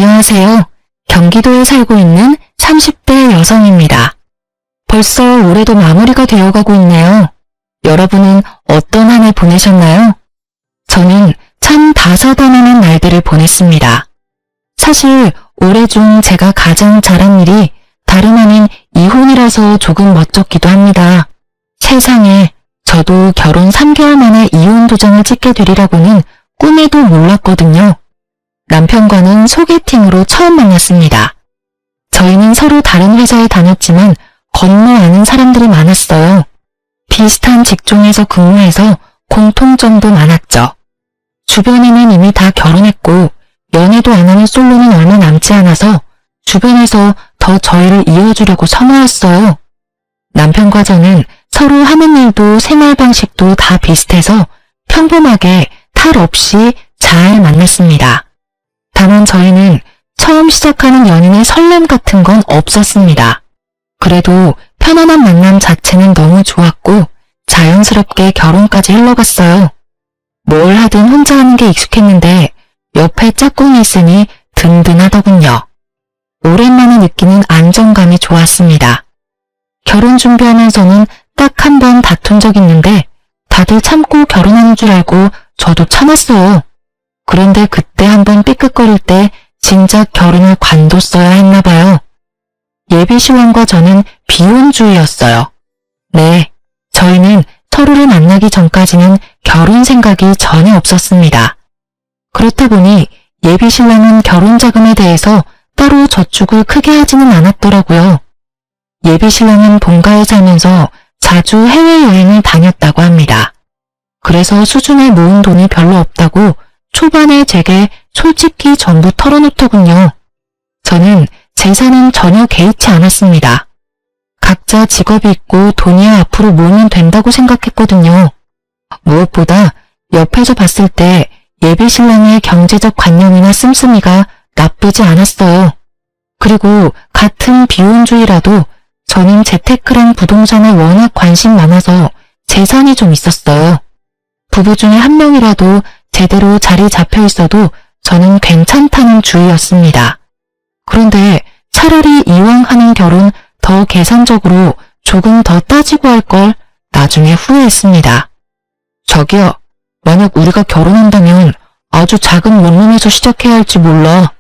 안녕하세요. 경기도에 살고 있는 30대 여성입니다. 벌써 올해도 마무리가 되어가고 있네요. 여러분은 어떤 한 해 보내셨나요? 저는 참 다사다난한 날들을 보냈습니다. 사실 올해 중 제가 가장 잘한 일이 다름 아닌 이혼이라서 조금 멋쩍기도 합니다. 세상에, 저도 결혼 3개월 만에 이혼 도장을 찍게 되리라고는 꿈에도 몰랐거든요. 남편과는 소개팅으로 처음 만났습니다. 저희는 서로 다른 회사에 다녔지만 건너 아는 사람들이 많았어요. 비슷한 직종에서 근무해서 공통점도 많았죠. 주변에는 이미 다 결혼했고 연애도 안 하는 솔로는 얼마 남지 않아서 주변에서 더 저희를 이어주려고 선호했어요. 남편과 저는 서로 하는 일도 생활 방식도 다 비슷해서 평범하게 탈 없이 잘 만났습니다. 다만 저희는 처음 시작하는 연인의 설렘 같은 건 없었습니다. 그래도 편안한 만남 자체는 너무 좋았고 자연스럽게 결혼까지 흘러갔어요. 뭘 하든 혼자 하는 게 익숙했는데 옆에 짝꿍이 있으니 든든하더군요. 오랜만에 느끼는 안정감이 좋았습니다. 결혼 준비하면서는 딱 한 번 다툰 적 있는데 다들 참고 결혼하는 줄 알고 저도 참았어요. 그런데 그때 한번 삐끗거릴 때 진작 결혼을 관뒀어야 했나 봐요. 예비신랑과 저는 비혼주의였어요. 네, 저희는 서로를 만나기 전까지는 결혼 생각이 전혀 없었습니다. 그렇다 보니 예비신랑은 결혼자금에 대해서 따로 저축을 크게 하지는 않았더라고요. 예비신랑은 본가에 살면서 자주 해외여행을 다녔다고 합니다. 그래서 수중에 모은 돈이 별로 없다고 초반에 제게 솔직히 전부 털어놓더군요. 저는 재산은 전혀 개의치 않았습니다. 각자 직업이 있고 돈이야 앞으로 모으면 된다고 생각했거든요. 무엇보다 옆에서 봤을 때 예비신랑의 경제적 관념이나 씀씀이가 나쁘지 않았어요. 그리고 같은 비혼주의라도 저는 재테크랑 부동산에 워낙 관심 많아서 재산이 좀 있었어요. 부부 중에 한 명이라도 제대로 자리 잡혀 있어도 저는 괜찮다는 주의였습니다. 그런데 차라리 이왕 하는 결혼 더 계산적으로 조금 더 따지고 할 걸 나중에 후회했습니다. 저기요, 만약 우리가 결혼한다면 아주 작은 원룸에서 시작해야 할지 몰라.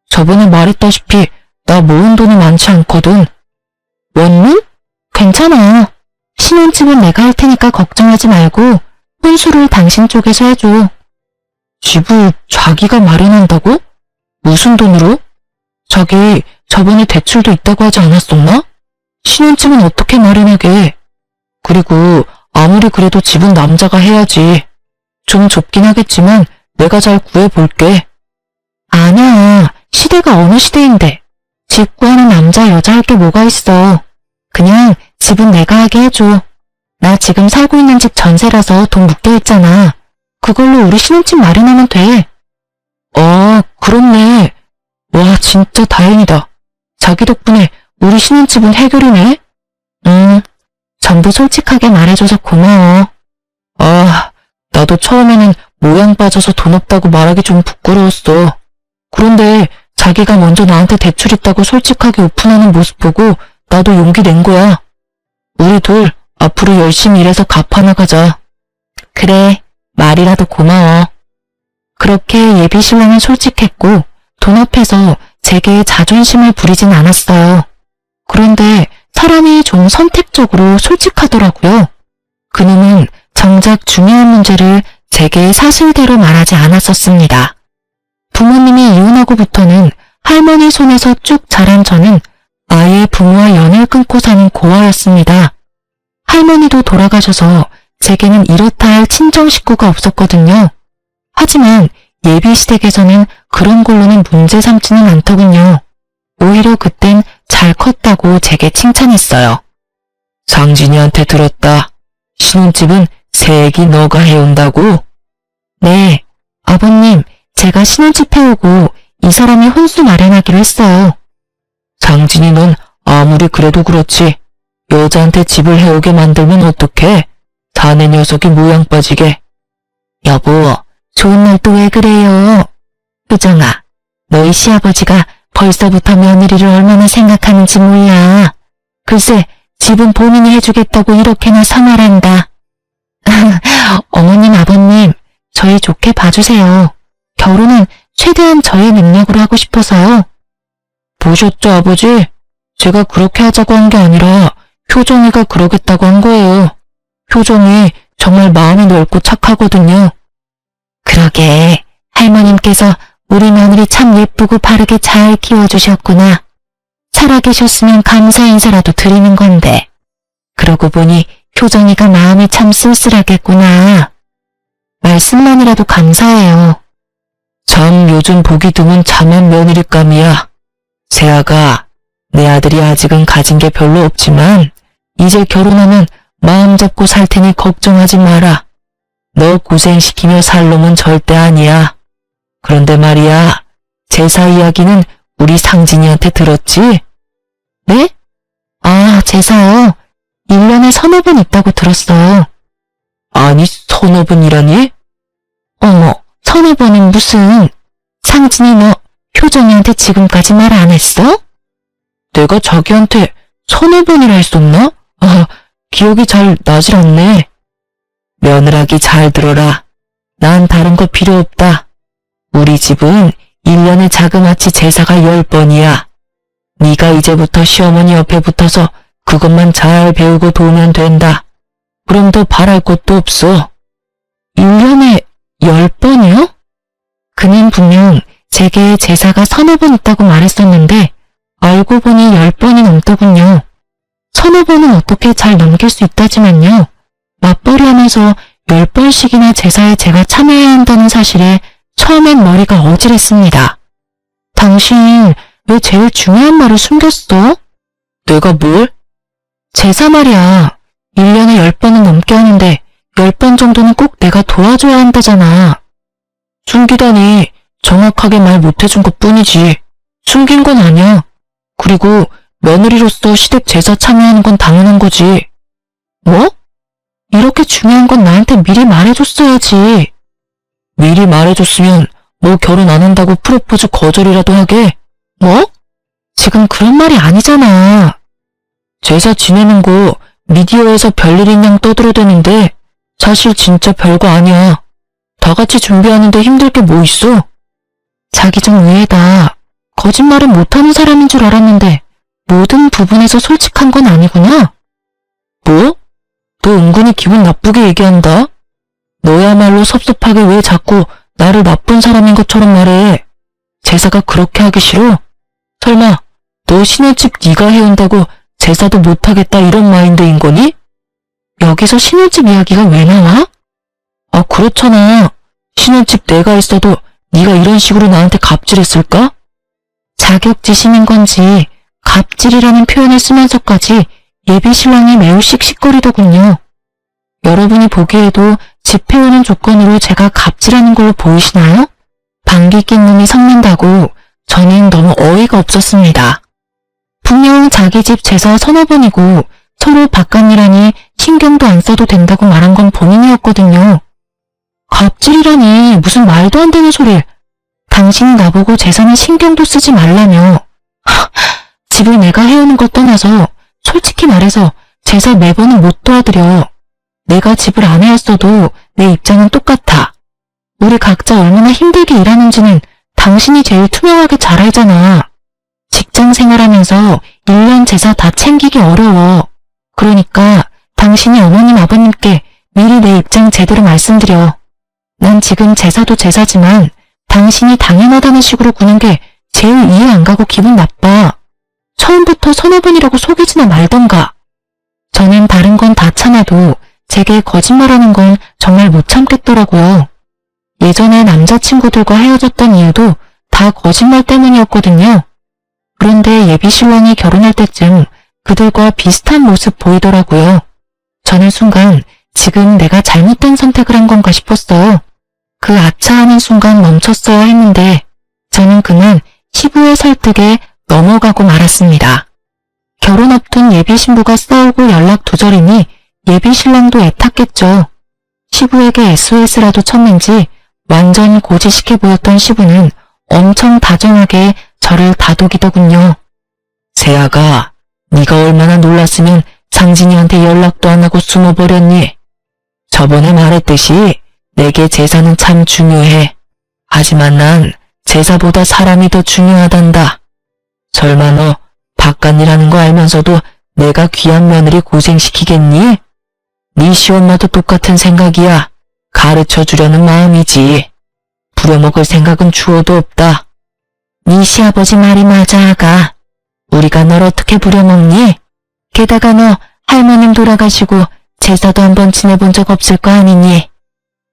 저번에 말했다시피 나 모은 돈이 많지 않거든. 원룸? 괜찮아. 신혼집은 내가 할 테니까 걱정하지 말고 혼수를 당신 쪽에서 해줘. 집을 자기가 마련한다고? 무슨 돈으로? 자기 저번에 대출도 있다고 하지 않았었나? 신혼집은 어떻게 마련하게? 그리고 아무리 그래도 집은 남자가 해야지. 좀 좁긴 하겠지만 내가 잘 구해볼게. 아니야. 시대가 어느 시대인데. 집 구하는 남자 여자 할 게 뭐가 있어. 그냥 집은 내가 하게 해줘. 나 지금 살고 있는 집 전세라서 돈 묶여있잖아. 그걸로 우리 신혼집 마련하면 돼. 그렇네. 와, 진짜 다행이다. 자기 덕분에 우리 신혼집은 해결이네. 전부 솔직하게 말해줘서 고마워. 나도 처음에는 모양 빠져서 돈 없다고 말하기 좀 부끄러웠어. 그런데 자기가 먼저 나한테 대출 있다고 솔직하게 오픈하는 모습 보고 나도 용기 낸 거야. 우리 둘 앞으로 열심히 일해서 갚아나가자. 그래, 말이라도 고마워. 그렇게 예비신랑은 솔직했고 돈 앞에서 제게 자존심을 부리진 않았어요. 그런데 사람이 좀 선택적으로 솔직하더라고요. 그놈은 정작 중요한 문제를 제게 사실대로 말하지 않았었습니다. 부모님이 이혼하고부터는 할머니 손에서 쭉 자란 저는 아예 부모와 연을 끊고 사는 고아였습니다. 할머니도 돌아가셔서 제게는 이렇다 할 친정 식구가 없었거든요. 하지만 예비시댁에서는 그런 걸로는 문제 삼지는 않더군요. 오히려 그땐 잘 컸다고 제게 칭찬했어요. 장진이한테 들었다. 신혼집은 새애기 너가 해온다고? 네, 아버님, 제가 신혼집 해오고 이 사람이 혼수 마련하기로 했어요. 장진이 넌 아무리 그래도 그렇지. 여자한테 집을 해오게 만들면 어떡해? 자네 녀석이 모양 빠지게. 여보, 좋은 날 또 왜 그래요? 효정아, 너희 시아버지가 벌써부터 며느리를 얼마나 생각하는지 몰라. 글쎄, 집은 본인이 해주겠다고 이렇게나 성활한다. 어머님, 아버님, 저희 좋게 봐주세요. 결혼은 최대한 저의 능력으로 하고 싶어서요. 보셨죠, 아버지? 제가 그렇게 하자고 한 게 아니라 효정이가 그러겠다고 한 거예요. 효정이 정말 마음이 넓고 착하거든요. 그러게, 할머님께서 우리 며느리 참 예쁘고 바르게 잘 키워주셨구나. 살아계셨으면 감사 인사라도 드리는 건데. 그러고 보니 효정이가 마음이 참 쓸쓸하겠구나. 말씀만이라도 감사해요. 참 요즘 보기 드문 자면 며느리감이야. 세아가, 내 아들이 아직은 가진 게 별로 없지만 이제 결혼하면 마음 잡고 살 테니 걱정하지 마라. 너 고생시키며 살 놈은 절대 아니야. 그런데 말이야, 제사 이야기는 우리 상진이한테 들었지? 네? 아, 제사요? 1년에 서너 번 있다고 들었어요. 아니, 서너 번이라니? 어머, 서너 번은 무슨... 상진이 너 효정이한테 지금까지 말 안 했어? 내가 자기한테 서너 번이라 했었나? 아, 기억이 잘 나질 않네. 며느라기 잘 들어라. 난 다른 거 필요 없다. 우리 집은 1년에 자그마치 제사가 10번이야. 네가 이제부터 시어머니 옆에 붙어서 그것만 잘 배우고 도우면 된다. 그럼 더 바랄 것도 없어. 1년에 10번이요? 그는 분명 제게 제사가 서너 번 있다고 말했었는데 알고 보니 10번이 넘더군요. 서너 번은 어떻게 잘 넘길 수 있다지만요. 맞벌이 하면서 10번씩이나 제사에 제가 참여해야 한다는 사실에 처음엔 머리가 어질했습니다. 당신 왜 제일 중요한 말을 숨겼어? 내가 뭘? 제사 말이야. 1년에 10번은 넘게 하는데 10번 정도는 꼭 내가 도와줘야 한다잖아. 숨기다니 정확하게 말 못해준 것 뿐이지. 숨긴 건 아니야. 그리고 며느리로서 시댁 제사 참여하는 건 당연한 거지. 뭐? 이렇게 중요한 건 나한테 미리 말해줬어야지. 미리 말해줬으면 뭐 결혼 안 한다고 프로포즈 거절이라도 하게. 뭐? 지금 그런 말이 아니잖아. 제사 지내는 거 미디어에서 별일인 양 떠들어대는데 사실 진짜 별거 아니야. 다 같이 준비하는데 힘들 게 뭐 있어? 자기 좀 의외다. 거짓말은 못하는 사람인 줄 알았는데 모든 부분에서 솔직한 건 아니구나. 뭐? 너 은근히 기분 나쁘게 얘기한다. 너야말로 섭섭하게 왜 자꾸 나를 나쁜 사람인 것처럼 말해. 제사가 그렇게 하기 싫어? 설마 너 신혼집 네가 해온다고 제사도 못하겠다 이런 마인드인 거니? 여기서 신혼집 이야기가 왜 나와? 아, 그렇잖아. 신혼집 내가 했어도 네가 이런 식으로 나한테 갑질했을까? 자격지심인 건지 갑질이라는 표현을 쓰면서까지 예비신랑이 매우 씩씩거리더군요. 여러분이 보기에도 집 해오는 조건으로 제가 갑질하는 걸로 보이시나요? 방귀 낀 놈이 섞는다고 저는 너무 어이가 없었습니다. 분명 자기 집 제사 서너 번이고 서로 바깥일하니 신경도 안 써도 된다고 말한 건 본인이었거든요. 갑질이라니 무슨 말도 안 되는 소리를. 당신이 나보고 제사는 신경도 쓰지 말라며. 집을 내가 해오는 것 떠나서 솔직히 말해서 제사 매번은 못 도와드려. 내가 집을 안 해왔어도 내 입장은 똑같아. 우리 각자 얼마나 힘들게 일하는지는 당신이 제일 투명하게 잘 알잖아. 직장 생활하면서 1년 제사 다 챙기기 어려워. 그러니까 당신이 어머님 아버님께 미리 내 입장 제대로 말씀드려. 난 지금 제사도 제사지만 당신이 당연하다는 식으로 구는 게 제일 이해 안 가고 기분 나빠. 처음부터 서너 번이라고 속이지나 말던가. 저는 다른 건 다 참아도 제게 거짓말하는 건 정말 못 참겠더라고요. 예전에 남자친구들과 헤어졌던 이유도 다 거짓말 때문이었거든요. 그런데 예비신랑이 결혼할 때쯤 그들과 비슷한 모습 보이더라고요. 저는 순간 지금 내가 잘못된 선택을 한 건가 싶었어요. 그 아차하는 순간 멈췄어야 했는데 저는 그만 시부의 설득에 넘어가고 말았습니다. 결혼 앞둔 예비신부가 싸우고 연락 두절이니 예비신랑도 애탔겠죠. 시부에게 SOS라도 쳤는지 완전 고지식해 보였던 시부는 엄청 다정하게 저를 다독이더군요. 세아가, 네가 얼마나 놀랐으면 상진이한테 연락도 안 하고 숨어버렸니? 저번에 말했듯이 내게 제사는 참 중요해. 하지만 난 제사보다 사람이 더 중요하단다. 설마 너 바깥일하는 거 알면서도 내가 귀한 며느리 고생시키겠니? 네 시엄마도 똑같은 생각이야. 가르쳐주려는 마음이지. 부려먹을 생각은 추워도 없다. 네 시아버지 말이 맞아, 아가. 우리가 널 어떻게 부려먹니? 게다가 너 할머님 돌아가시고 제사도 한번 지내본 적 없을 거 아니니?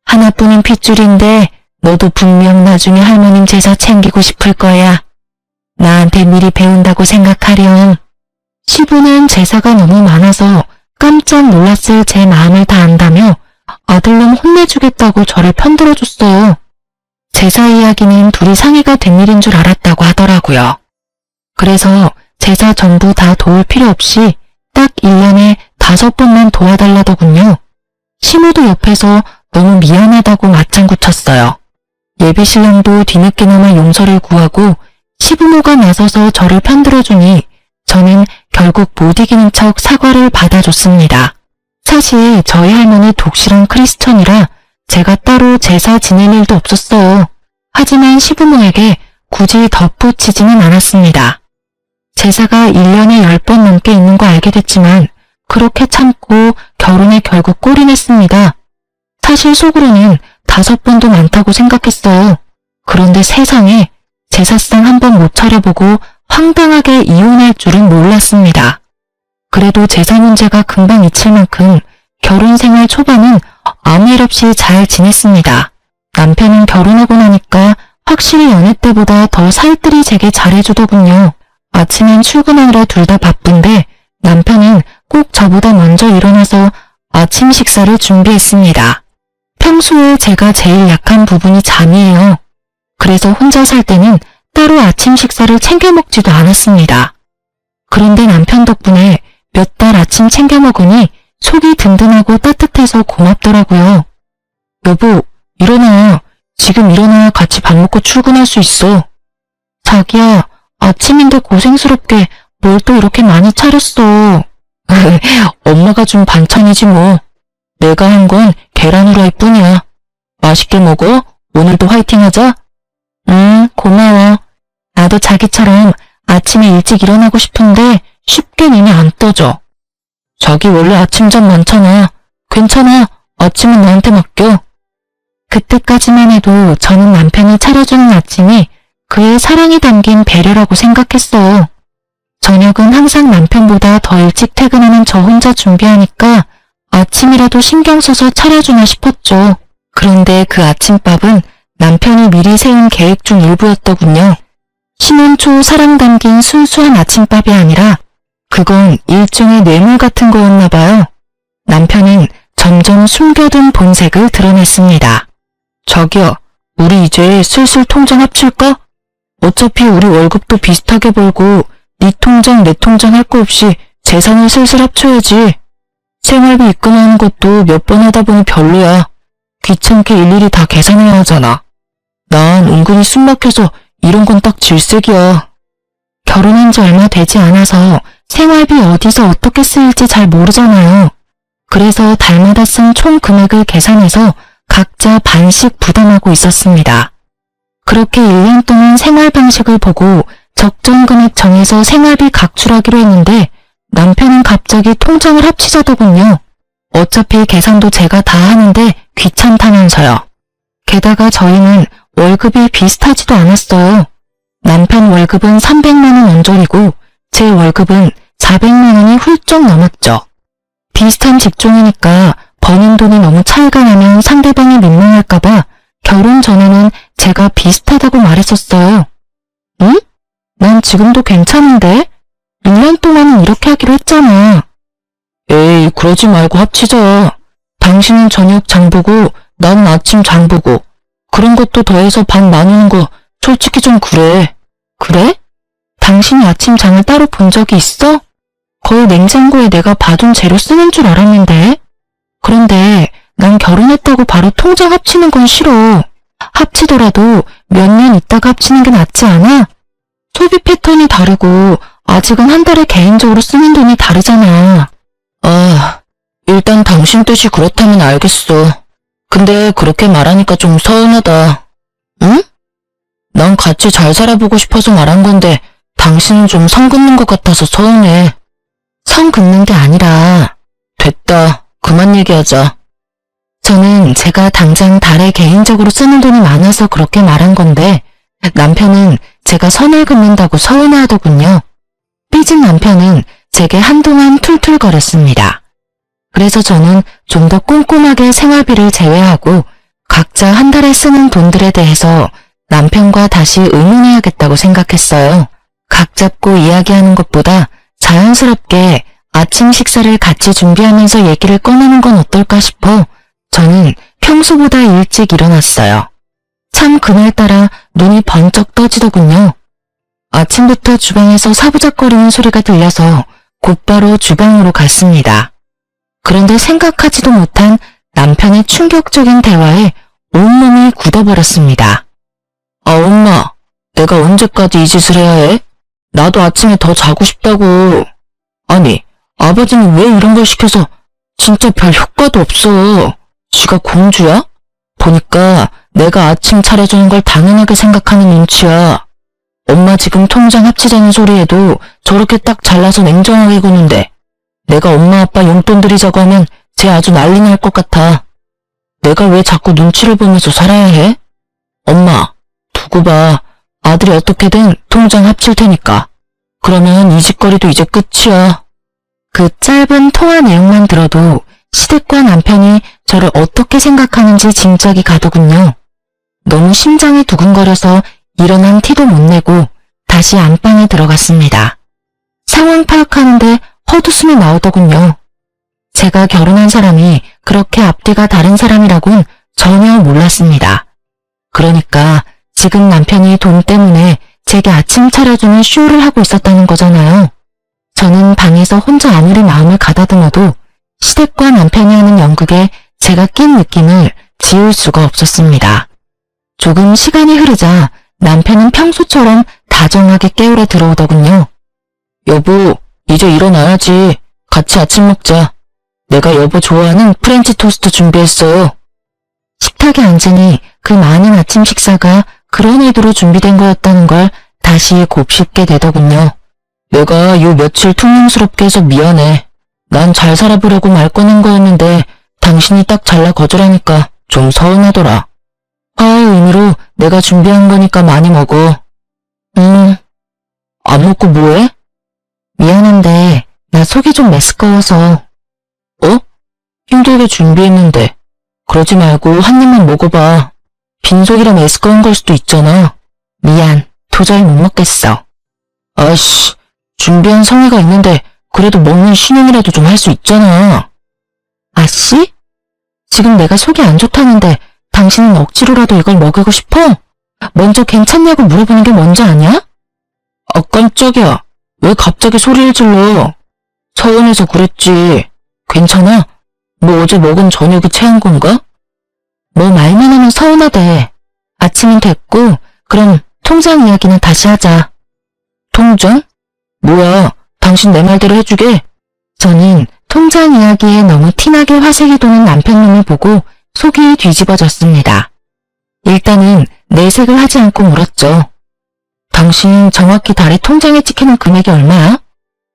하나뿐인 핏줄인데 너도 분명 나중에 할머님 제사 챙기고 싶을 거야. 나한테 미리 배운다고 생각하렴. 시부는 제사가 너무 많아서 깜짝 놀랐을 제 마음을 다 안다며 아들놈 혼내주겠다고 저를 편들어줬어요. 제사 이야기는 둘이 상의가 된 일인 줄 알았다고 하더라고요. 그래서 제사 전부 다 도울 필요 없이 딱 1년에 5번만 도와달라더군요. 시모도 옆에서 너무 미안하다고 맞장구 쳤어요. 예비신랑도 뒤늦게나마 용서를 구하고 시부모가 나서서 저를 편들어주니 저는 결국 못 이기는 척 사과를 받아줬습니다. 사실 저희 할머니 독실한 크리스천이라 제가 따로 제사 지낼 일도 없었어요. 하지만 시부모에게 굳이 덧붙이지는 않았습니다. 제사가 1년에 10번 넘게 있는 거 알게 됐지만 그렇게 참고 결혼에 결국 꼴이 냈습니다. 사실 속으로는 5번도 많다고 생각했어요. 그런데 세상에 제사상 한 번 못 차려보고 황당하게 이혼할 줄은 몰랐습니다. 그래도 제사 문제가 금방 잊힐 만큼 결혼 생활 초반은 아무 일 없이 잘 지냈습니다. 남편은 결혼하고 나니까 확실히 연애 때보다 더 살뜰히 제게 잘해주더군요. 아침엔 출근하느라 둘 다 바쁜데 남편은 꼭 저보다 먼저 일어나서 아침 식사를 준비했습니다. 평소에 제가 제일 약한 부분이 잠이에요. 그래서 혼자 살 때는 따로 아침 식사를 챙겨 먹지도 않았습니다. 그런데 남편 덕분에 몇 달 아침 챙겨 먹으니 속이 든든하고 따뜻해서 고맙더라고요. 여보, 일어나. 지금 일어나야 같이 밥 먹고 출근할 수 있어. 자기야, 아침인데 고생스럽게 뭘 또 이렇게 많이 차렸어. 엄마가 준 반찬이지 뭐. 내가 한 건 계란 후라이 뿐이야. 맛있게 먹어. 오늘도 화이팅 하자. 고마워. 나도 자기처럼 아침에 일찍 일어나고 싶은데 쉽게 눈이 안 떠져. 자기 원래 아침잠 많잖아. 괜찮아. 아침은 나한테 맡겨. 그때까지만 해도 저는 남편이 차려주는 아침이 그의 사랑이 담긴 배려라고 생각했어요. 저녁은 항상 남편보다 더 일찍 퇴근하는 저 혼자 준비하니까 아침이라도 신경 써서 차려주나 싶었죠. 그런데 그 아침밥은 남편이 미리 세운 계획 중 일부였더군요. 신혼 초 사랑 담긴 순수한 아침밥이 아니라 그건 일종의 뇌물 같은 거였나 봐요. 남편은 점점 숨겨둔 본색을 드러냈습니다. 자기야, 우리 이제 슬슬 통장 합칠까? 어차피 우리 월급도 비슷하게 벌고 네 통장 내 통장 할 거 없이 재산을 슬슬 합쳐야지. 생활비 입금하는 것도 몇 번 하다 보니 별로야. 귀찮게 일일이 다 계산해야 하잖아. 난 은근히 숨 막혀서 이런 건 딱 질색이야. 결혼한 지 얼마 되지 않아서 생활비 어디서 어떻게 쓰일지 잘 모르잖아요. 그래서 달마다 쓴 총 금액을 계산해서 각자 반씩 부담하고 있었습니다. 그렇게 1년 동안 생활 방식을 보고 적정 금액 정해서 생활비 각출하기로 했는데 남편은 갑자기 통장을 합치자더군요. 어차피 계산도 제가 다 하는데 귀찮다면서요. 게다가 저희는 월급이 비슷하지도 않았어요. 남편 월급은 300만 원 언저리고 제 월급은 400만 원이 훌쩍 넘었죠. 비슷한 직종이니까 버는 돈이 너무 차이가 나면 상대방이 민망할까봐 결혼 전에는 제가 비슷하다고 말했었어요. 응? 난 지금도 괜찮은데? 1년 동안은 이렇게 하기로 했잖아. 에이, 그러지 말고 합치자. 당신은 저녁 장 보고 난 아침 장 보고 그런 것도 더해서 반 나누는 거 솔직히 좀 그래. 그래? 당신이 아침 장을 따로 본 적이 있어? 거의 냉장고에 내가 봐둔 재료 쓰는 줄 알았는데. 그런데 난 결혼했다고 바로 통장 합치는 건 싫어. 합치더라도 몇 년 있다가 합치는 게 낫지 않아? 소비 패턴이 다르고 아직은 한 달에 개인적으로 쓰는 돈이 다르잖아. 아, 일단 당신 뜻이 그렇다면 알겠어. 근데 그렇게 말하니까 좀 서운하다. 응? 난 같이 잘 살아보고 싶어서 말한 건데 당신은 좀 선 긋는 것 같아서 서운해. 선 긋는 게 아니라 됐다. 그만 얘기하자. 저는 제가 당장 달에 개인적으로 쓰는 돈이 많아서 그렇게 말한 건데 남편은 제가 선을 긋는다고 서운해하더군요. 삐진 남편은 제게 한동안 툴툴거렸습니다. 그래서 저는 좀 더 꼼꼼하게 생활비를 제외하고 각자 한 달에 쓰는 돈들에 대해서 남편과 다시 의논해야겠다고 생각했어요. 각 잡고 이야기하는 것보다 자연스럽게 아침 식사를 같이 준비하면서 얘기를 꺼내는 건 어떨까 싶어 저는 평소보다 일찍 일어났어요. 참 그날따라 눈이 번쩍 떠지더군요. 아침부터 주방에서 사부작거리는 소리가 들려서 곧바로 주방으로 갔습니다. 그런데 생각하지도 못한 남편의 충격적인 대화에 온몸이 굳어버렸습니다. 아, 엄마, 내가 언제까지 이 짓을 해야 해? 나도 아침에 더 자고 싶다고. 아니, 아버지는 왜 이런 걸 시켜서 진짜 별 효과도 없어. 지가 공주야? 보니까 내가 아침 차려주는 걸 당연하게 생각하는 눈치야. 엄마 지금 통장 합치자는 소리에도 저렇게 딱 잘라서 냉정하게 구는데 내가 엄마 아빠 용돈 드리자고 하면 쟤 아주 난리 날 것 같아. 내가 왜 자꾸 눈치를 보면서 살아야 해? 엄마, 두고 봐. 아들이 어떻게든 통장 합칠 테니까. 그러면 이 짓거리도 이제 끝이야. 그 짧은 통화 내용만 들어도 시댁과 남편이 저를 어떻게 생각하는지 짐작이 가더군요. 너무 심장이 두근거려서 일어난 티도 못 내고 다시 안방에 들어갔습니다. 상황 파악하는데 헛웃음이 나오더군요. 제가 결혼한 사람이 그렇게 앞뒤가 다른 사람이라곤 전혀 몰랐습니다. 그러니까 지금 남편이 돈 때문에 제게 아침 차려주는 쇼를 하고 있었다는 거잖아요. 저는 방에서 혼자 아무리 마음을 가다듬어도 시댁과 남편이 하는 연극에 제가 낀 느낌을 지울 수가 없었습니다. 조금 시간이 흐르자 남편은 평소처럼 다정하게 깨우러 들어오더군요. 여보, 이제 일어나야지. 같이 아침 먹자. 내가 여보 좋아하는 프렌치 토스트 준비했어요. 식탁에 앉으니 그 많은 아침 식사가 그런 의도로 준비된 거였다는 걸 다시 곱씹게 되더군요. 내가 요 며칠 퉁명스럽게 해서 미안해. 난 잘 살아보려고 말 꺼낸 거였는데 당신이 딱 잘라 거절하니까 좀 서운하더라. 화해의 의미로 내가 준비한 거니까 많이 먹어. 안 먹고 뭐해? 미안한데 나 속이 좀 메스꺼워서. 어? 힘들게 준비했는데. 그러지 말고 한 입만 먹어봐. 빈속이라 메스꺼운 걸 수도 있잖아. 미안, 도저히 못 먹겠어. 아이씨, 준비한 성의가 있는데 그래도 먹는 신용이라도 좀 할 수 있잖아. 아씨? 지금 내가 속이 안 좋다는데 당신은 억지로라도 이걸 먹이고 싶어? 먼저 괜찮냐고 물어보는 게 먼저 아니야? 아, 깜짝이야. 왜 갑자기 소리를 질러? 서운해서 그랬지. 괜찮아? 너 어제 먹은 저녁이 체한 건가? 뭐 말만 하면 서운하대. 아침은 됐고 그럼 통장 이야기는 다시 하자. 통장? 뭐야, 당신 내 말대로 해주게. 저는 통장 이야기에 너무 티나게 화색이 도는 남편 놈을 보고 속이 뒤집어졌습니다. 일단은 내색을 하지 않고 물었죠. 당신 정확히 달에 통장에 찍히는 금액이 얼마야?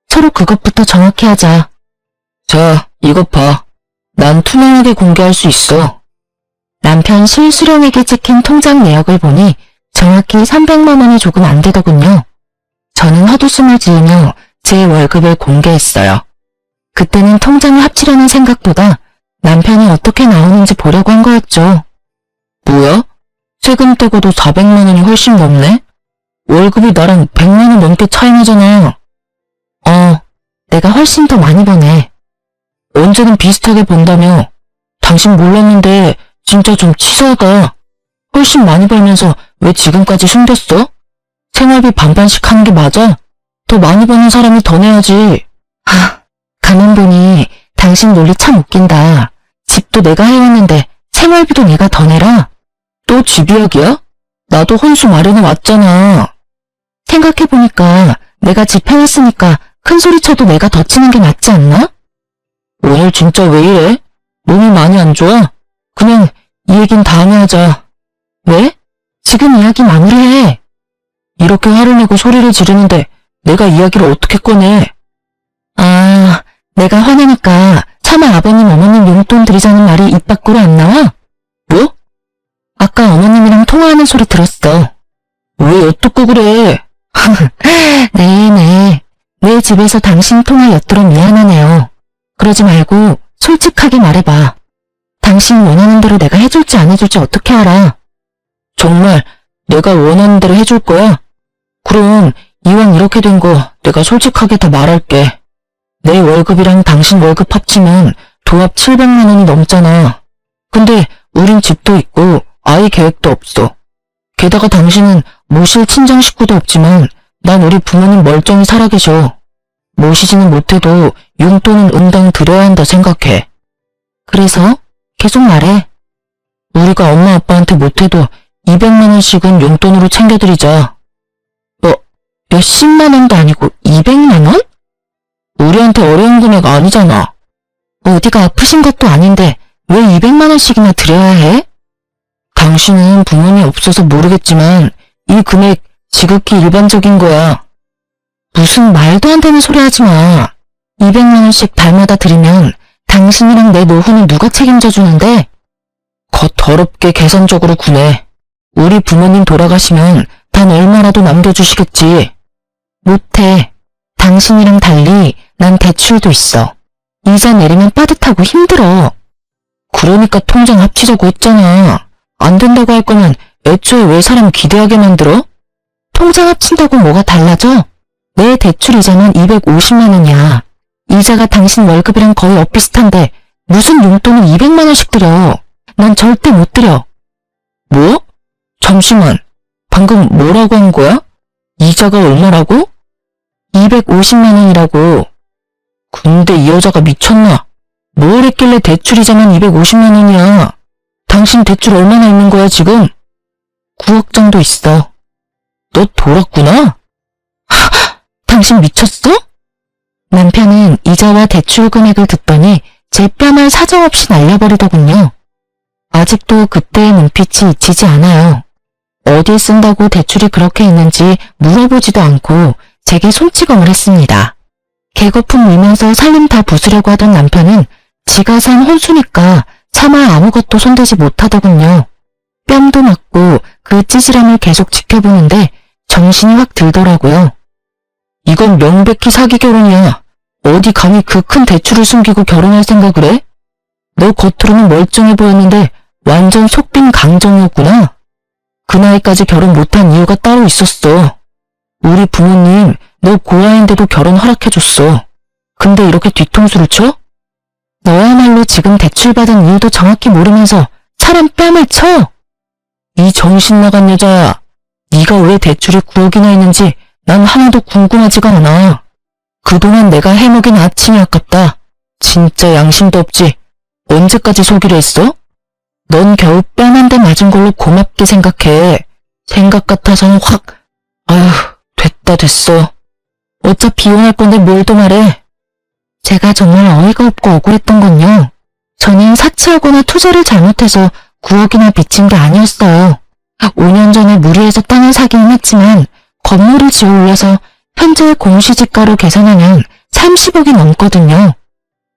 서로 그것부터 정확히 하자. 자, 이것 봐. 난 투명하게 공개할 수 있어. 남편 실수령에게 찍힌 통장 내역을 보니 정확히 300만 원이 조금 안 되더군요. 저는 헛웃음을 지으며 제 월급을 공개했어요. 그때는 통장을 합치려는 생각보다 남편이 어떻게 나오는지 보려고 한 거였죠. 뭐야? 세금 떼고도 400만 원이 훨씬 넘네? 월급이 나랑 100만 원 넘게 차이 나잖아. 내가 훨씬 더 많이 버네. 언제는 비슷하게 번다며. 당신 몰랐는데 진짜 좀 치사하다. 훨씬 많이 벌면서 왜 지금까지 숨겼어? 생활비 반반씩 하는 게 맞아? 더 많이 버는 사람이 더 내야지. 가만 보니 당신 논리 참 웃긴다. 집도 내가 해왔는데 생활비도 내가 더 내라? 또 집 이야기야? 나도 혼수 마련해 왔잖아. 생각해보니까 내가 집 해왔으니까 큰 소리 쳐도 내가 더 치는 게 낫지 않나? 오늘 진짜 왜 이래? 몸이 많이 안 좋아? 그냥 이 얘긴 다음에 하자. 왜? 지금 이야기 마무리해. 이렇게 화를 내고 소리를 지르는데 내가 이야기를 어떻게 꺼내? 아, 내가 화내니까 차마 아버님 어머님 용돈 드리자는 말이 입 밖으로 안 나와? 뭐? 아까 어머님이랑 통화하는 소리 들었어. 왜 엿듣고 그래? 네네. 내 집에서 당신 통화 엿들어 미안하네요. 그러지 말고 솔직하게 말해봐. 당신 원하는 대로 내가 해줄지 안 해줄지 어떻게 알아? 정말 내가 원하는 대로 해줄 거야? 그럼 이왕 이렇게 된 거 내가 솔직하게 다 말할게. 내 월급이랑 당신 월급 합치면 도합 700만 원이 넘잖아. 근데 우린 집도 있고 아이 계획도 없어. 게다가 당신은 모실 친정 식구도 없지만 난 우리 부모님 멀쩡히 살아계셔. 모시지는 못해도 용돈은 응당 드려야 한다 생각해. 그래서 계속 말해. 우리가 엄마 아빠한테 못해도 200만 원씩은 용돈으로 챙겨드리자. 몇십만 원도 아니고 200만 원? 우리한테 어려운 금액 아니잖아. 어디가 아프신 것도 아닌데 왜 200만 원씩이나 드려야 해? 당신은 부모님 없어서 모르겠지만 이 금액 지극히 일반적인 거야. 무슨 말도 안 되는 소리 하지 마. 200만 원씩 달마다 드리면 당신이랑 내 노후는 누가 책임져 주는데? 더럽게 계산적으로 구네. 우리 부모님 돌아가시면 단 얼마라도 남겨주시겠지. 못해. 당신이랑 달리 난 대출도 있어. 이자 내리면 빠듯하고 힘들어. 그러니까 통장 합치자고 했잖아. 안 된다고 할 거면 애초에 왜 사람 기대하게 만들어? 통장 합친다고 뭐가 달라져? 내 대출 이자만 250만 원이야. 이자가 당신 월급이랑 거의 엇비슷한데 무슨 용돈을 200만 원씩 드려. 난 절대 못 드려. 뭐? 잠시만. 방금 뭐라고 한 거야? 이자가 얼마라고? 250만 원이라고. 근데 이 여자가 미쳤나? 뭘 했길래 대출 이자만 250만 원이야. 당신 대출 얼마나 있는 거야 지금? 9억 정도 있어. 너 돌았구나? 당신 미쳤어? 남편은 이자와 대출 금액을 듣더니 제 뺨을 사정없이 날려버리더군요. 아직도 그때의 눈빛이 잊히지 않아요. 어디에 쓴다고 대출이 그렇게 있는지 물어보지도 않고 제게 손찌검을 했습니다. 개거품 밀면서 살림 다 부수려고 하던 남편은 지가 산 혼수니까 차마 아무것도 손대지 못하더군요. 뺨도 맞고 그 찌질함을 계속 지켜보는데 정신이 확 들더라고요. 이건 명백히 사기 결혼이야. 어디 감히 그 큰 대출을 숨기고 결혼할 생각을 해? 너 겉으로는 멀쩡해 보였는데 완전 속빈 강정이었구나. 그 나이까지 결혼 못한 이유가 따로 있었어. 우리 부모님 너 고아인데도 결혼 허락해줬어. 근데 이렇게 뒤통수를 쳐? 너야말로 지금 대출받은 이유도 정확히 모르면서 사람 뺨을 쳐? 이 정신 나간 여자야. 네가 왜 대출이 9억이나 있는지 난 하나도 궁금하지가 않아. 그동안 내가 해먹인 아침이 아깝다. 진짜 양심도 없지. 언제까지 속이려 했어? 넌 겨우 뺨 한 대 맞은 걸로 고맙게 생각해. 생각 같아서는 확... 아휴, 됐어. 어차피 이혼할 건데 뭘 더 말해. 제가 정말 어이가 없고 억울했던 건요. 저는 사치하거나 투자를 잘못해서 9억이나 빚진 게 아니었어요. 5년 전에 무리해서 땅을 사기는 했지만 건물을 지어 올려서 현재 공시지가로 계산하면 30억이 넘거든요.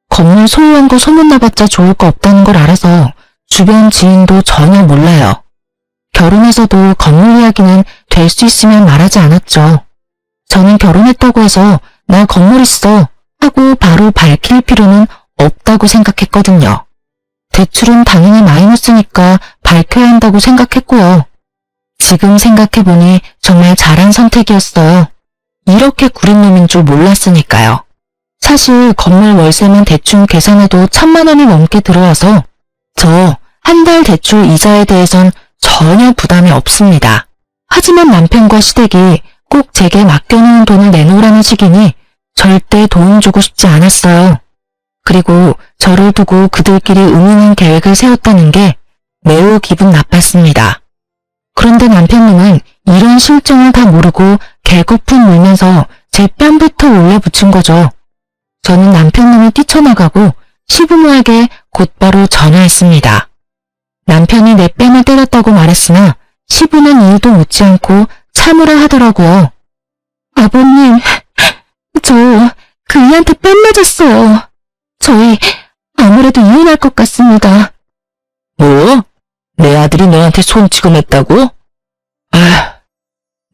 건물 소유한 거 소문나봤자 좋을 거 없다는 걸 알아서 주변 지인도 전혀 몰라요. 결혼해서도 건물 이야기는 될 수 있으면 말하지 않았죠. 저는 결혼했다고 해서 나 건물 있어 하고 바로 밝힐 필요는 없다고 생각했거든요. 대출은 당연히 마이너스니까 밝혀야 한다고 생각했고요. 지금 생각해보니 정말 잘한 선택이었어요. 이렇게 구린 놈인 줄 몰랐으니까요. 사실 건물 월세만 대충 계산해도 1000만 원이 넘게 들어와서 저 한 달 대출 이자에 대해선 전혀 부담이 없습니다. 하지만 남편과 시댁이 꼭 제게 맡겨놓은 돈을 내놓으라는 식이니 절대 돈 주고 싶지 않았어요. 그리고 저를 두고 그들끼리 은은한 계획을 세웠다는 게 매우 기분 나빴습니다. 그런데 남편님은 이런 실정을 다 모르고 개거품 물면서 제 뺨부터 올려붙인 거죠. 저는 남편님이 뛰쳐나가고 시부모에게 곧바로 전화했습니다. 남편이 내 뺨을 때렸다고 말했으나 시부는 이유도 묻지 않고 참으라 하더라고요. 아버님, 저 그 이한테 뺨 맞았어요. 저희 아무래도 이혼할 것 같습니다. 뭐? 내 아들이 너한테 손찌검했다고?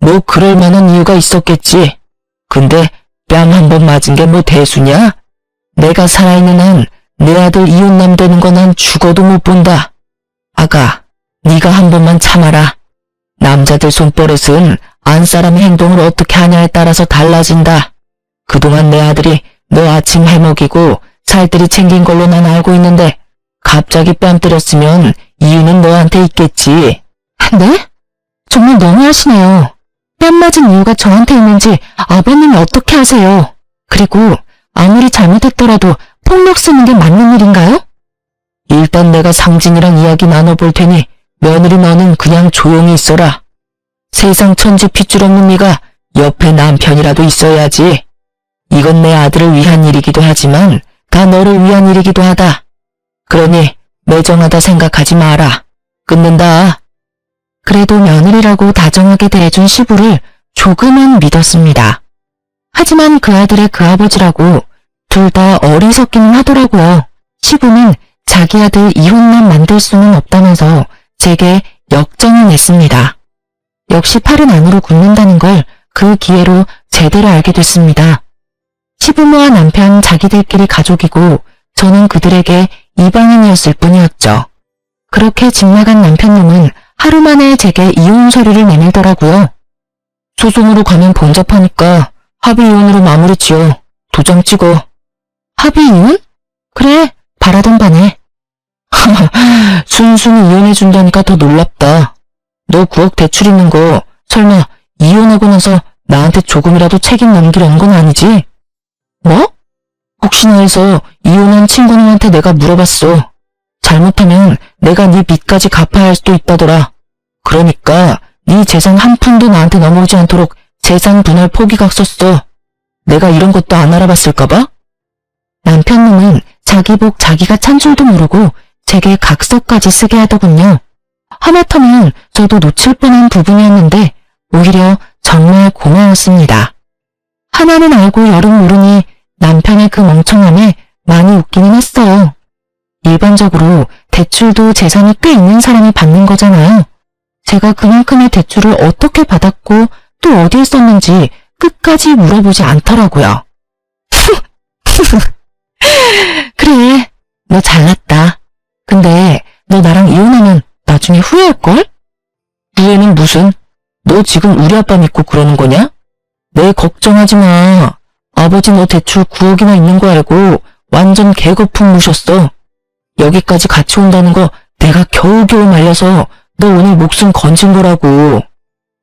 뭐 그럴 만한 이유가 있었겠지. 근데 뺨 한 번 맞은 게 뭐 대수냐? 내가 살아있는 한 내 아들 이혼남 되는 거 난 죽어도 못 본다. 아가, 네가 한 번만 참아라. 남자들 손버릇은 안 사람의 행동을 어떻게 하냐에 따라서 달라진다. 그동안 내 아들이 너 아침 해먹이고 살뜰히 챙긴 걸로 난 알고 있는데 갑자기 뺨 때렸으면 이유는 너한테 있겠지. 네? 정말 너무하시네요. 뺨 맞은 이유가 저한테 있는지 아버님이 어떻게 아세요? 그리고 아무리 잘못했더라도 폭력 쓰는 게 맞는 일인가요? 일단 내가 상진이랑 이야기 나눠볼 테니 며느리 너는 그냥 조용히 있어라. 세상 천지 핏줄 없는 네가 옆에 남편이라도 있어야지. 이건 내 아들을 위한 일이기도 하지만 다 너를 위한 일이기도 하다. 그러니 매정하다 생각하지 마라. 끊는다. 그래도 며느리라고 다정하게 대해준 시부를 조금은 믿었습니다. 하지만 그 아들의 그 아버지라고 둘 다 어리석기는 하더라고요. 시부는 자기 아들 이혼남 만들 수는 없다면서 제게 역정을 냈습니다. 역시 팔은 안으로 굽는다는 걸 그 기회로 제대로 알게 됐습니다. 시부모와 남편 자기들끼리 가족이고 저는 그들에게 이방인이었을 뿐이었죠. 그렇게 집 나간 남편놈은 하루 만에 제게 이혼 서류를 내밀더라고요. 소송으로 가면 번잡하니까 합의 이혼으로 마무리 지어. 도장 찍어. 합의 이혼? 그래, 바라던 바네. 순순히 이혼해준다니까 더 놀랍다. 너 9억 대출 있는 거 설마 이혼하고 나서 나한테 조금이라도 책임 넘기려는 건 아니지? 뭐? 혹시나 해서 이혼한 친구님한테 내가 물어봤어. 잘못하면 내가 네 빚까지 갚아야 할 수도 있다더라. 그러니까 네 재산 한 푼도 나한테 넘어오지 않도록 재산 분할 포기각 썼어. 내가 이런 것도 안 알아봤을까봐? 남편놈은 자기 복 자기가 찬 줄도 모르고 제게 각서까지 쓰게 하더군요. 하마터면 저도 놓칠 뻔한 부분이었는데 오히려 정말 고마웠습니다. 하나는 알고 열은 모르니 남편의 그 멍청함에 많이 웃기는 했어요. 일반적으로 대출도 재산이 꽤 있는 사람이 받는 거잖아요. 제가 그만큼의 대출을 어떻게 받았고 또 어디에 썼는지 끝까지 물어보지 않더라고요. 그래, 너 잘났다. 근데 너 나랑 이혼하면 나중에 후회할걸? 후회는 무슨? 너 지금 우리 아빠 믿고 그러는 거냐? 내 걱정하지 마. 아버지 너 대출 9억이나 있는 거 알고 완전 개거품 무셨어. 여기까지 같이 온다는 거 내가 겨우겨우 말려서 너 오늘 목숨 건진 거라고.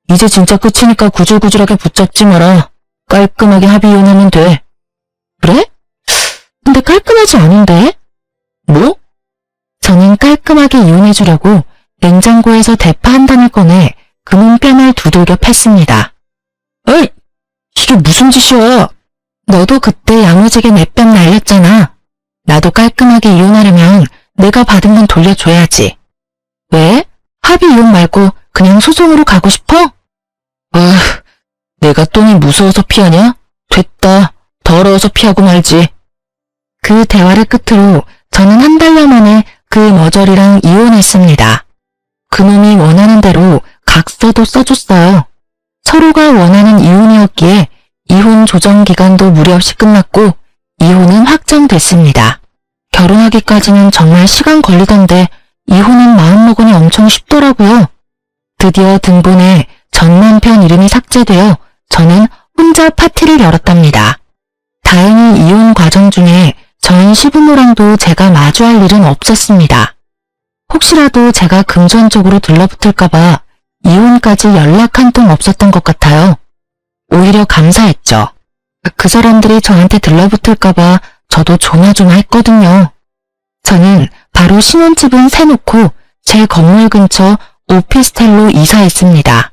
이제 진짜 끝이니까 구질구질하게 붙잡지 마라. 깔끔하게 합의 이혼하면 돼. 그래? 근데 깔끔하지 않은데? 뭐? 저는 깔끔하게 이혼해주려고 냉장고에서 대파 한 단을 꺼내 그놈 뺨을 두들겨 팼습니다. 에이, 이게 무슨 짓이야? 너도 그때 야무지게 내 뺨 날렸잖아. 나도 깔끔하게 이혼하려면 내가 받은 건 돌려줘야지. 왜? 합의 이혼 말고 그냥 소송으로 가고 싶어? 내가 똥이 무서워서 피하냐? 됐다. 더러워서 피하고 말지. 그 대화를 끝으로 저는 한 달여 만에 그 머저리랑 이혼했습니다. 그놈이 원하는 대로 각서도 써줬어요. 서로가 원하는 이혼이었기에 이혼 조정 기간도 무리 없이 끝났고 이혼은 확정됐습니다. 결혼하기까지는 정말 시간 걸리던데 이혼은 마음먹으니 엄청 쉽더라고요. 드디어 등본에 전 남편 이름이 삭제되어 저는 혼자 파티를 열었답니다. 다행히 이혼 과정 중에 전 시부모랑도 제가 마주할 일은 없었습니다. 혹시라도 제가 금전적으로 들러붙을까봐 이혼까지 연락 한 통 없었던 것 같아요. 오히려 감사했죠. 그 사람들이 저한테 들러붙을까봐 저도 조마조마했거든요. 저는 바로 신혼집은 세놓고 제 건물 근처 오피스텔로 이사했습니다.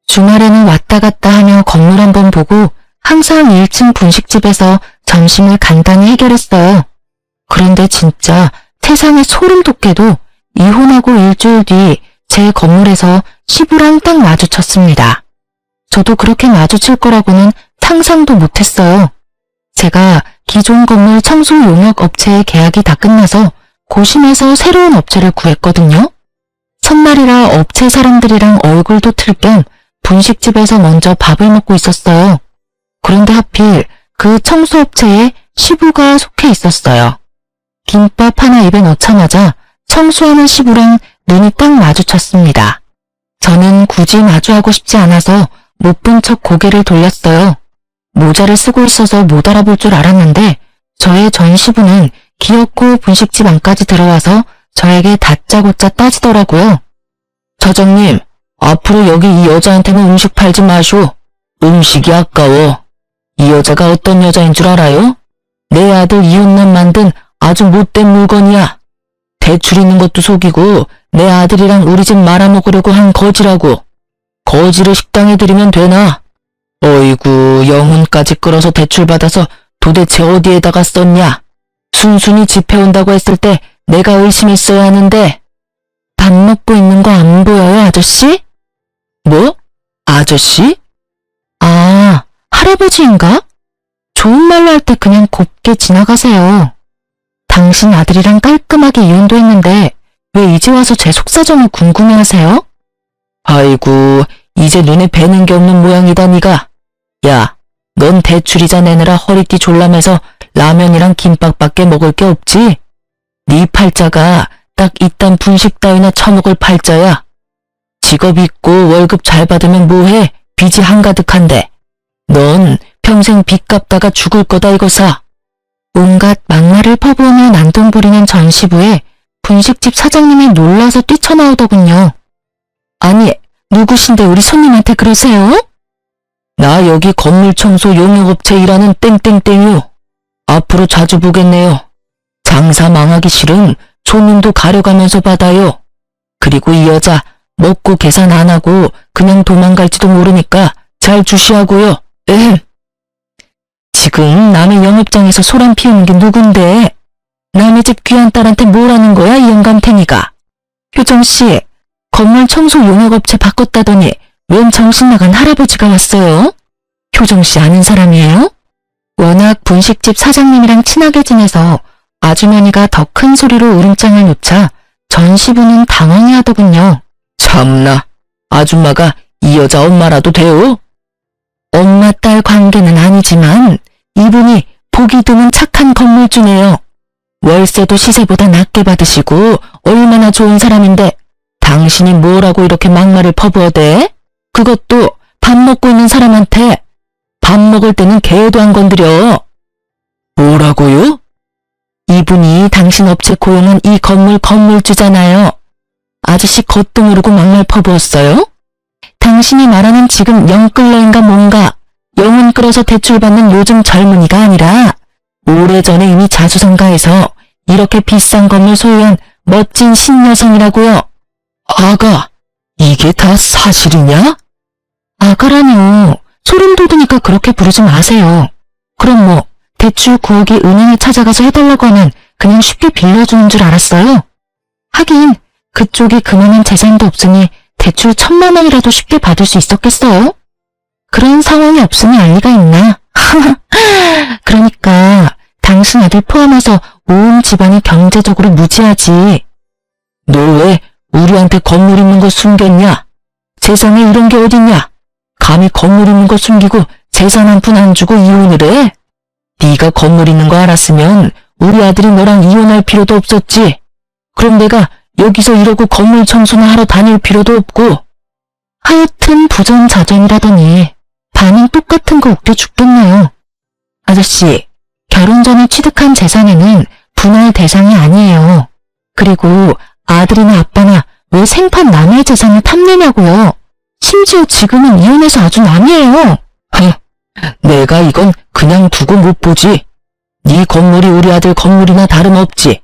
주말에는 왔다 갔다 하며 건물 한번 보고 항상 1층 분식집에서 점심을 간단히 해결했어요. 그런데 진짜 세상에 소름 돋게도 이혼하고 일주일 뒤 제 건물에서 시부랑 딱 마주쳤습니다. 저도 그렇게 마주칠 거라고는 상상도 못했어요. 제가 기존 건물 청소 용역 업체의 계약이 다 끝나서 고심해서 새로운 업체를 구했거든요. 첫날이라 업체 사람들이랑 얼굴도 틀 겸 분식집에서 먼저 밥을 먹고 있었어요. 그런데 하필 그 청소업체에 시부가 속해 있었어요. 김밥 하나 입에 넣자마자 청소하는 시부랑 눈이 딱 마주쳤습니다. 저는 굳이 마주하고 싶지 않아서 못 본 척 고개를 돌렸어요. 모자를 쓰고 있어서 못 알아볼 줄 알았는데 저의 전 시부는 기어코 분식집 안까지 들어와서 저에게 다짜고짜 따지더라고요. 사장님, 앞으로 여기 이 여자한테는 음식 팔지 마쇼. 음식이 아까워. 이 여자가 어떤 여자인 줄 알아요? 내 아들 이웃남 만든 아주 못된 물건이야. 대출 있는 것도 속이고 내 아들이랑 우리 집 말아먹으려고 한 거지라고. 거지를 식당에 들이면 되나? 어이구, 영혼까지 끌어서 대출받아서 도대체 어디에다가 썼냐? 순순히 집해온다고 했을 때 내가 의심했어야 하는데. 밥 먹고 있는 거 안 보여요, 아저씨? 뭐? 아저씨? 아, 할아버지인가? 좋은 말로 할 때 그냥 곱게 지나가세요. 당신 아들이랑 깔끔하게 이혼도 했는데 왜 이제 와서 제 속사정을 궁금해하세요? 아이고, 이제 눈에 뵈는 게 없는 모양이다 니가. 야, 넌 대출이자 내느라 허리띠 졸라매서 라면이랑 김밥밖에 먹을 게 없지? 네 팔자가 딱 이딴 분식 따위나 처먹을 팔자야. 직업 있고 월급 잘 받으면 뭐해? 빚이 한가득한데. 넌 평생 빚 갚다가 죽을 거다 이거사. 온갖 막말을 퍼부으며 난동 부리는 전 시부에 분식집 사장님이 놀라서 뛰쳐나오더군요. 아니, 누구신데 우리 손님한테 그러세요? 나 여기 건물 청소 용역업체 일하는 땡땡땡이요. 앞으로 자주 보겠네요. 장사 망하기 싫음 손님도 가려가면서 받아요. 그리고 이 여자 먹고 계산 안 하고 그냥 도망갈지도 모르니까 잘 주시하고요. 지금 남의 영업장에서 소란 피우는 게 누군데? 남의 집 귀한 딸한테 뭐라는 거야, 이 영감탱이가? 효정씨, 건물 청소 용역업체 바꿨다더니 웬 정신나간 할아버지가 왔어요? 효정씨 아는 사람이에요? 워낙 분식집 사장님이랑 친하게 지내서 아주머니가 더 큰 소리로 울음장을 놓자 전 시부는 당황해하더군요. 참나, 아줌마가 이 여자 엄마라도 돼요? 엄마 딸 관계는 아니지만 이분이 보기 드문 착한 건물주네요. 월세도 시세보다 낮게 받으시고 얼마나 좋은 사람인데 당신이 뭐라고 이렇게 막말을 퍼부어대? 그것도 밥 먹고 있는 사람한테. 밥 먹을 때는 개도 안 건드려. 뭐라고요? 이분이 당신 업체 고용한 이 건물 건물주잖아요. 아저씨 겉도 모르고 막말 퍼부었어요? 당신이 말하는 지금 영끌러인가 뭔가 영혼 끌어서 대출받는 요즘 젊은이가 아니라 오래전에 이미 자수성가해서 이렇게 비싼 건물 소유한 멋진 신여성이라고요. 아가, 이게 다 사실이냐? 아가라뇨. 소름 돋으니까 그렇게 부르지 마세요. 그럼 뭐 대출 구하기 은행에 찾아가서 해달라고 하면 그냥 쉽게 빌려주는 줄 알았어요? 하긴 그쪽이 그만한 재산도 없으니 대출 1,000만 원이라도 쉽게 받을 수 있었겠어요? 그런 상황이 없으니 알 리가 있나? 그러니까 당신 아들 포함해서 온 집안이 경제적으로 무지하지. 너 왜 우리한테 건물 있는 거 숨겼냐? 세상에 이런 게 어딨냐? 감히 건물 있는 거 숨기고 재산 한 푼 안 주고 이혼을 해? 네가 건물 있는 거 알았으면 우리 아들이 너랑 이혼할 필요도 없었지. 그럼 내가 여기서 이러고 건물 청소나 하러 다닐 필요도 없고. 하여튼 부전자전이라더니 반응 똑같은 거 웃겨 죽겠네요. 아저씨, 결혼 전에 취득한 재산에는 분할 대상이 아니에요. 그리고 아들이나 아빠나 왜 생판 남의 재산을 탐내냐고요. 심지어 지금은 이혼해서 아주 남이에요. 내가 이건 그냥 두고 못 보지. 네 건물이 우리 아들 건물이나 다름없지.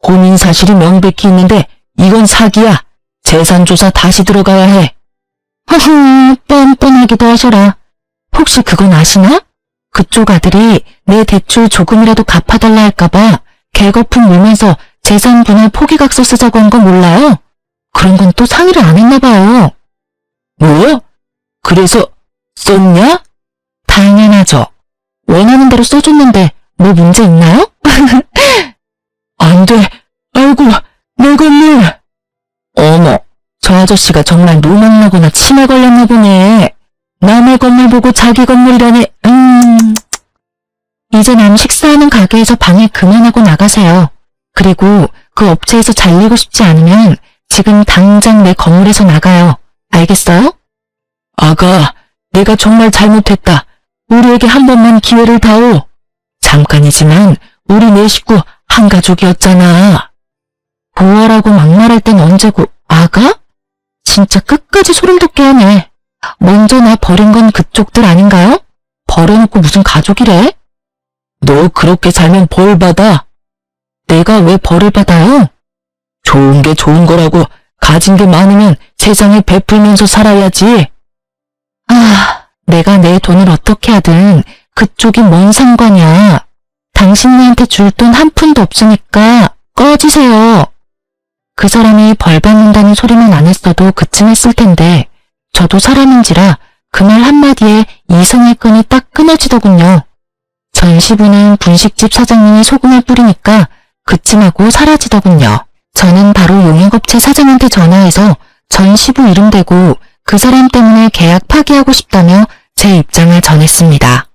혼인 사실이 명백히 있는데 이건 사기야. 재산조사 다시 들어가야 해. 허허, 뻔뻔하기도 하셔라. 혹시 그건 아시나? 그쪽 아들이 내 대출 조금이라도 갚아달라 할까봐 개거품 물면서 재산 분할 포기각서 쓰자고 한 거 몰라요? 그런 건 또 상의를 안 했나 봐요. 뭐? 그래서 썼냐? 당연하죠. 원하는 대로 써줬는데 뭐 문제 있나요? 안 돼. 아이고, 내 건물. 어머, 저 아저씨가 정말 노망나거나 치매 걸렸나 보네. 남의 건물 보고 자기 건물이라니. 이제 남 식사하는 가게에서 방해 그만하고 나가세요. 그리고 그 업체에서 잘리고 싶지 않으면 지금 당장 내 건물에서 나가요. 알겠어요? 아가, 내가 정말 잘못했다. 우리에게 한 번만 기회를 다오. 잠깐이지만 우리 네 식구 한 가족이었잖아. 보아라고 막말할 땐 언제고, 아가? 진짜 끝까지 소름 돋게 하네. 먼저 나 버린 건 그쪽들 아닌가요? 버려놓고 무슨 가족이래? 너 그렇게 살면 벌 받아. 내가 왜 벌을 받아요? 좋은 게 좋은 거라고. 가진 게 많으면 세상에 베풀면서 살아야지. 내가 내 돈을 어떻게 하든 그쪽이 뭔 상관이야. 당신네한테 줄 돈 한 푼도 없으니까 꺼지세요. 그 사람이 벌 받는다는 소리만 안 했어도 그쯤 했을 텐데 저도 사람인지라 그 말 한마디에 이성의 끈이 딱 끊어지더군요. 전시부는 분식집 사장님이 소금을 뿌리니까 그쯤 하고 사라지더군요. 저는 바로 용역업체 사장한테 전화해서 전시부 이름 대고 그 사람 때문에 계약 파기하고 싶다며 제 입장을 전했습니다.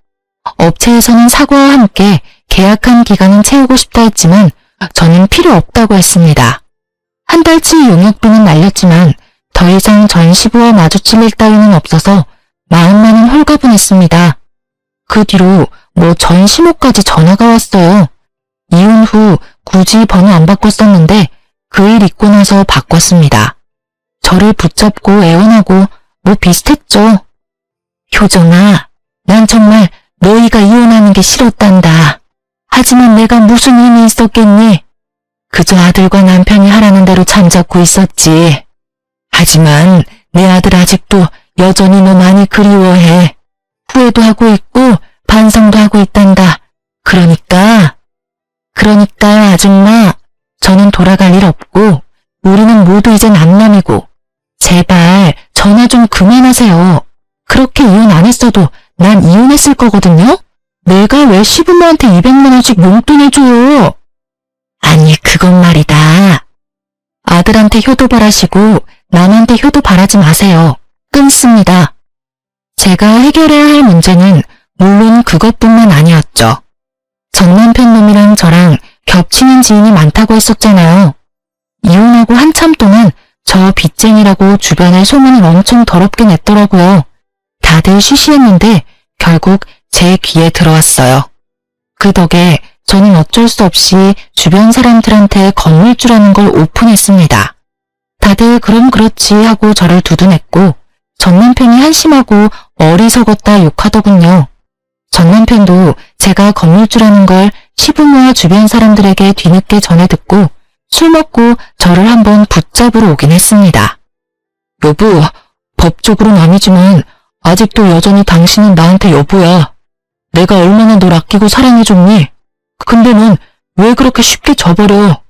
업체에서는 사과와 함께 계약한 기간은 채우고 싶다 했지만 저는 필요 없다고 했습니다. 한 달치 용역비는 날렸지만 더 이상 전시부와 마주칠 일 따위는 없어서 마음만은 홀가분했습니다. 그 뒤로 뭐 전시모까지 전화가 왔어요. 이혼 후 굳이 번호 안 바꿨었는데 그 일 있고 나서 바꿨습니다. 저를 붙잡고 애원하고 뭐 비슷했죠. 효정아, 난 정말 너희가 이혼하는 게 싫었단다. 하지만 내가 무슨 힘이 있었겠니? 그저 아들과 남편이 하라는 대로 잠자코 있었지. 하지만 내 아들 아직도 여전히 너 많이 그리워해. 후회도 하고 있고 반성도 하고 있단다. 그러니까 아줌마, 저는 돌아갈 일 없고 우리는 모두 이제 남남이고 제발 전화 좀 그만하세요. 그렇게 이혼 안 했어도 난 이혼했을 거거든요. 내가 왜 시부모한테 200만 원씩 용돈을 줘요? 아니 그건 말이다. 아들한테 효도 바라시고 남한테 효도 바라지 마세요. 끊습니다. 제가 해결해야 할 문제는 물론 그것뿐만 아니었죠. 전 남편 놈이랑 저랑 겹치는 지인이 많다고 했었잖아요. 이혼하고 한참 동안 저 빚쟁이라고 주변에 소문을 엄청 더럽게 냈더라고요. 다들 쉬쉬했는데 결국 제 귀에 들어왔어요. 그 덕에 저는 어쩔 수 없이 주변 사람들한테 건물주라는 걸 오픈했습니다. 다들 그럼 그렇지 하고 저를 두둔했고 전 남편이 한심하고 어리석었다 욕하더군요. 전 남편도 제가 건물주라는 걸 시부모와 주변 사람들에게 뒤늦게 전해 듣고 술 먹고 저를 한번 붙잡으러 오긴 했습니다. 여보, 법적으로는 아니지만 아직도 여전히 당신은 나한테 여보야. 내가 얼마나 널 아끼고 사랑해줬니? 근데 넌 왜 그렇게 쉽게 져버려?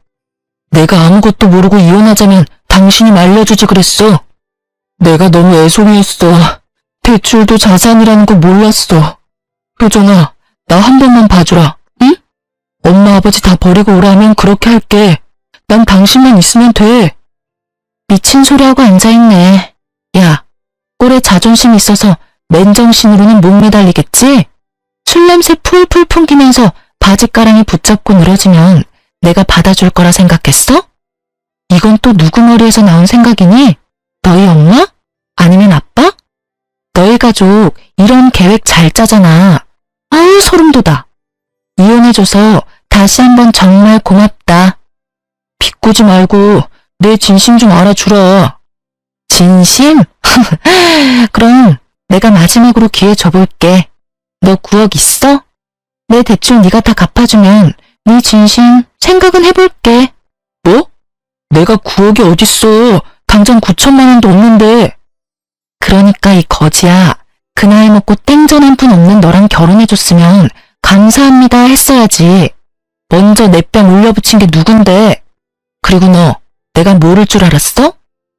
내가 아무것도 모르고 이혼하자면 당신이 말려주지 그랬어. 내가 너무 애송이했어. 대출도 자산이라는 거 몰랐어. 효정아, 나 한 번만 봐주라, 응? 엄마 아버지 다 버리고 오라 하면 그렇게 할게. 난 당신만 있으면 돼. 미친 소리하고 앉아있네. 야, 꼴에 자존심 있어서 맨정신으로는 못 매달리겠지? 술 냄새 풀풀 풍기면서 바지가랑이 붙잡고 늘어지면 내가 받아줄 거라 생각했어? 이건 또 누구 머리에서 나온 생각이니? 너희 엄마? 아니면 아빠? 너희 가족 이런 계획 잘 짜잖아. 아유 소름 돋아. 이혼해줘서 다시 한번 정말 고맙다. 비꼬지 말고 내 진심 좀 알아주라. 진심? 그럼 내가 마지막으로 기회 줘볼게. 너 9억 있어? 내 대출 네가 다 갚아주면 네 진심 생각은 해볼게. 뭐? 내가 9억이 어딨어. 당장 9천만 원도 없는데. 그러니까 이 거지야. 그 나이 먹고 땡전 한 푼 없는 너랑 결혼해줬으면 감사합니다 했어야지. 먼저 내 뺨 올려붙인 게 누군데? 그리고 너, 내가 모를 줄 알았어?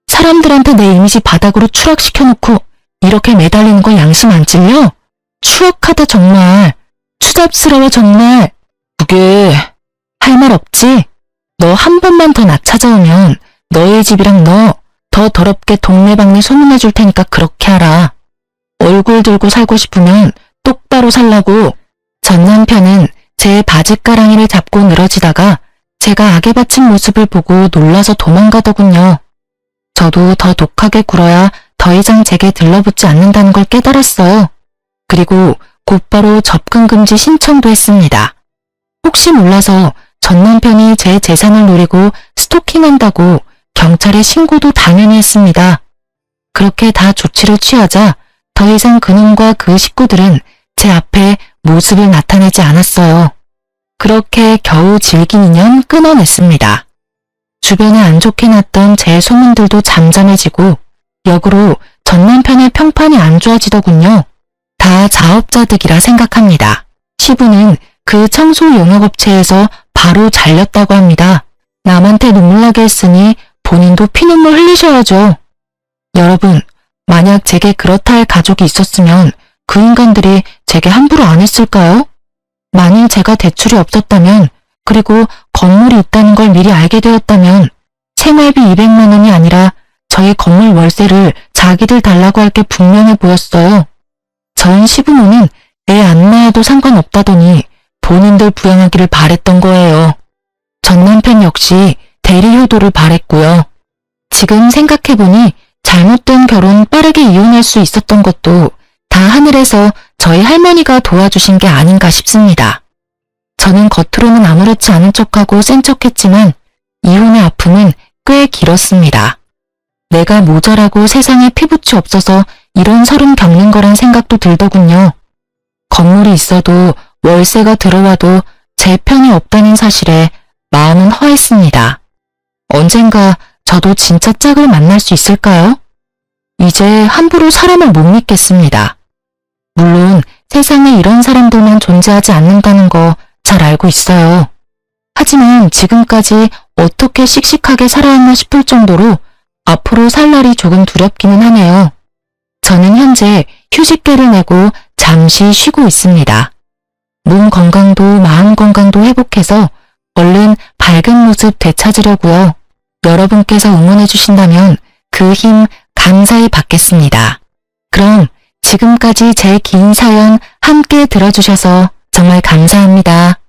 사람들한테 내 이미지 바닥으로 추락시켜놓고 이렇게 매달리는 거 양심 안 찔려? 추악하다 정말. 추잡스러워 정말. 그게 할 말 없지? 너 한 번만 더 나 찾아오면 너의 집이랑 너 더 더럽게 동네방네 소문내줄 테니까 그렇게 하라. 얼굴 들고 살고 싶으면 똑바로 살라고. 전 남편은 제 바지가랑이를 잡고 늘어지다가 제가 악에 받친 모습을 보고 놀라서 도망가더군요. 저도 더 독하게 굴어야 더 이상 제게 들러붙지 않는다는 걸 깨달았어요. 그리고 곧바로 접근 금지 신청도 했습니다. 혹시 몰라서 전 남편이 제 재산을 노리고 스토킹한다고 경찰에 신고도 당연히 했습니다. 그렇게 다 조치를 취하자 더 이상 그놈과 그 식구들은 제 앞에 모습을 나타내지 않았어요. 그렇게 겨우 질긴 인연 끊어냈습니다. 주변에 안 좋게 났던 제 소문들도 잠잠해지고 역으로 전 남편의 평판이 안 좋아지더군요. 다 자업자득이라 생각합니다. 시부는 그 청소 용역업체에서 바로 잘렸다고 합니다. 남한테 눈물나게 했으니 본인도 피눈물 흘리셔야죠. 여러분, 만약 제게 그렇다 할 가족이 있었으면 그 인간들이 제게 함부로 안 했을까요? 만일 제가 대출이 없었다면, 그리고 건물이 있다는 걸 미리 알게 되었다면 생활비 200만 원이 아니라 저희 건물 월세를 자기들 달라고 할 게 분명해 보였어요. 전 시부모는 애 안 낳아도 상관없다더니 본인들 부양하기를 바랬던 거예요. 전 남편 역시 대리 효도를 바랬고요. 지금 생각해보니 잘못된 결혼 빠르게 이혼할 수 있었던 것도 다 하늘에서 저희 할머니가 도와주신 게 아닌가 싶습니다. 저는 겉으로는 아무렇지 않은 척하고 센 척했지만 이혼의 아픔은 꽤 길었습니다. 내가 모자라고 세상에 피부치 없어서 이런 서름 겪는 거란 생각도 들더군요. 건물이 있어도 월세가 들어와도 제 편이 없다는 사실에 마음은 허했습니다. 언젠가 저도 진짜 짝을 만날 수 있을까요? 이제 함부로 사람을 못 믿겠습니다. 물론 세상에 이런 사람들만 존재하지 않는다는 거 잘 알고 있어요. 하지만 지금까지 어떻게 씩씩하게 살아왔나 싶을 정도로 앞으로 살 날이 조금 두렵기는 하네요. 저는 현재 휴직계를 내고 잠시 쉬고 있습니다. 몸 건강도 마음 건강도 회복해서 얼른 밝은 모습 되찾으려고요. 여러분께서 응원해 주신다면 그 힘 감사히 받겠습니다. 그럼 지금까지 제 긴 사연 함께 들어주셔서 정말 감사합니다.